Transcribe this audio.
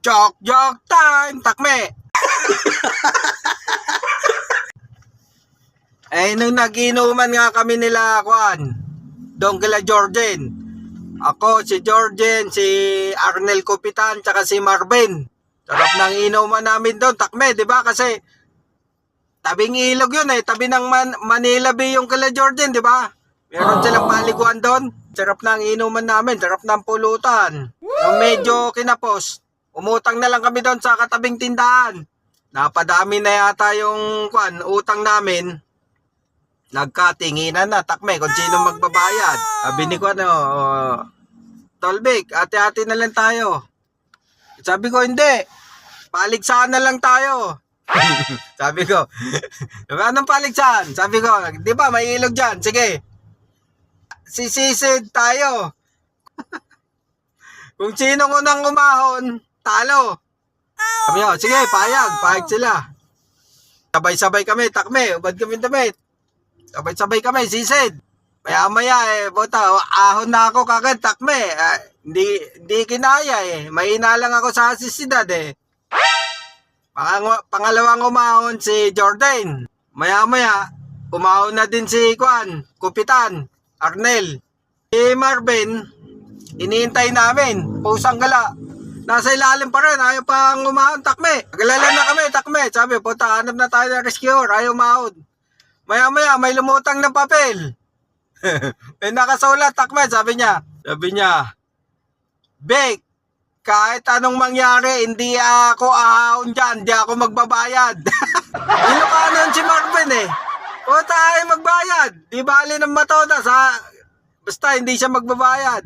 Joke time, takme! Nung nag-inuman nga kami nila, doon kila Jorgen. Ako, si Jorgen, si Arnel Kupitan, tsaka si Marvin. Sarap ng inuman namin doon, takme, di ba? Kasi, tabing ilog yun tabi ng Manila Bay yung kila Jorgen, di ba? Meron silang paliguan doon. Sarap ng inuman namin, sarap ng pulutan. Nung medyo kinapos, umutang na lang kami doon sa katabing tindahan. Napadami na yata yung utang namin. Nagkatinginan na, takme, kung sino magbabayad. Sabi ni Tolbik, ate-ate na lang tayo. Sabi ko, hindi. Paligsahan na lang tayo. Sabi ko, anong paligsahan? Sabi ko, di ba, may ilog dyan. Sige, sisisid tayo. Kung sino unang umahon, talo. Sabi ko, sige, payag sila. Sabay-sabay kami, takme, ubad kami damit. Sabay-sabay kami, sisid. Maya-maya ahon na ako kagad, takme. Hindi kinaya Mahina lang ako sa asisidad Pangalawang umahon si Jordan. Maya-maya, umahon na din si Kupitan, Arnel. Si Marvin, iniintay namin, pusang gala. Nasa ilalim pa rin, ayaw pang umahon, takme. Nagalala na kami, takme. Sabi, puta, hanap na tayo ng rescuer, ayaw umahon. Maya-maya, may lumutang na papel. May nakasulat, takme, sabi niya, Bek, kahit anong mangyari, hindi ako ahon dyan, hindi ako magbabayad. Ilocano yun si Marvin Puta, ay magbayad. Di bali ng matodas basta hindi siya magbabayad.